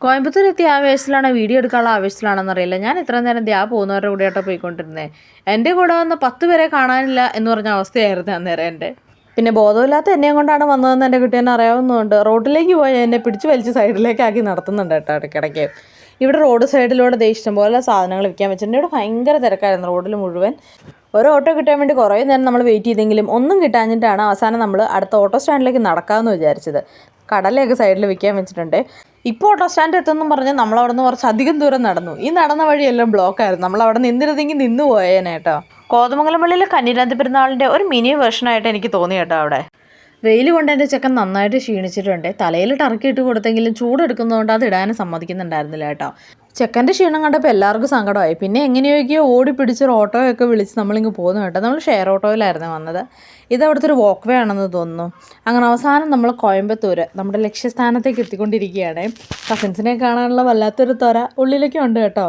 കോയമ്പത്തൂർ എത്തിയ ആവേശത്തിലാണോ വീഡിയോ എടുക്കാനുള്ള ആവേശത്തിലാണെന്നറിയില്ല. ഞാൻ ഇത്ര നേരം പോകുന്നവരുടെ കൂടെയായിട്ടോ പോയിക്കൊണ്ടിരുന്നത്. എൻ്റെ കൂടെ വന്ന് 10 പേരെ കാണാനില്ല എന്ന് പറഞ്ഞ അവസ്ഥയായിരുന്നു അന്നേരം എൻ്റെ. പിന്നെ ബോധമില്ലാത്ത എന്നെയും കൊണ്ടാണ് വന്നതെന്ന് എൻ്റെ കുട്ടിയെന്നെ അറിയാവുന്നതുകൊണ്ട് റോഡിലേക്ക് പോയി എന്നെ പിടിച്ച് വലിച്ച് സൈഡിലേക്കാക്കി നടത്തുന്നുണ്ട് കേട്ടോ ഇടയ്ക്കിടയ്ക്ക്. ഇവിടെ റോഡ് സൈഡിലൂടെ ഇഷ്ടംപോലെ സാധനങ്ങൾ വിൽക്കാൻ വെച്ചിട്ടുണ്ട്. ഇവിടെ ഭയങ്കര തിരക്കായിരുന്നു റോഡിൽ മുഴുവൻ. ഒരു ഓട്ടോ കിട്ടാൻ വേണ്ടി കുറേ നേരം നമ്മൾ വെയിറ്റ് ചെയ്തെങ്കിലും ഒന്നും കിട്ടാഞ്ഞിട്ടാണ് അവസാനം നമ്മൾ അടുത്ത ഓട്ടോ സ്റ്റാൻഡിലേക്ക് നടക്കാമെന്ന് വിചാരിച്ചത്. കടലയൊക്കെ സൈഡിൽ വിൽക്കാൻ വെച്ചിട്ടുണ്ട്. ഇപ്പോൾ ഓട്ടോ സ്റ്റാൻഡ് എത്തുമെന്നും പറഞ്ഞ് നമ്മളവിടെ നിന്ന് കുറച്ച് അധികം ദൂരം നടന്നു. ഈ നടന്ന വഴിയെല്ലാം ബ്ലോക്കായിരുന്നു. നമ്മളവിടെ നിന്നിരുന്നെങ്കിൽ നിന്ന് പോയേനെ കേട്ടോ. കോതമംഗലം പള്ളിയിലെ കന്നിരാന്തി പെരുന്നാളിൻ്റെ ഒരു മിനി വേർഷനായിട്ട് എനിക്ക് തോന്നി കേട്ടോ. അവിടെ വെയിൽ കൊണ്ട് എൻ്റെ ചെക്കൻ നന്നായിട്ട് ക്ഷീണിച്ചിട്ടുണ്ട്. തലയിൽ ടർക്കിയിട്ട് കൊടുത്തെങ്കിലും ചൂടെടുക്കുന്നതുകൊണ്ട് അത് ഇടാനും സമ്മതിക്കുന്നുണ്ടായിരുന്നില്ല കേട്ടോ. ചെക്കൻ്റെ ക്ഷീണം കണ്ടപ്പോൾ എല്ലാവർക്കും സങ്കടമായി. പിന്നെ എങ്ങനെയൊക്കെയോ ഓടി പിടിച്ചൊരു ഓട്ടോയൊക്കെ വിളിച്ച് നമ്മളിങ്ങ് പോകുന്നു കേട്ടോ. നമ്മൾ ഷെയർ ഓട്ടോയിലായിരുന്നു വന്നത്. ഇത് അവിടുത്തെ ഒരു വാക്ക് വേ ആണെന്ന് തോന്നുന്നു. അങ്ങനെ അവസാനം നമ്മൾ കോയമ്പത്തൂർ നമ്മുടെ ലക്ഷ്യസ്ഥാനത്തേക്ക് എത്തിക്കൊണ്ടിരിക്കുകയാണ്. കസിൻസിനെ കാണാനുള്ള വല്ലാത്തൊരു ത്വര ഉള്ളിലേക്കും ഉണ്ട് കേട്ടോ.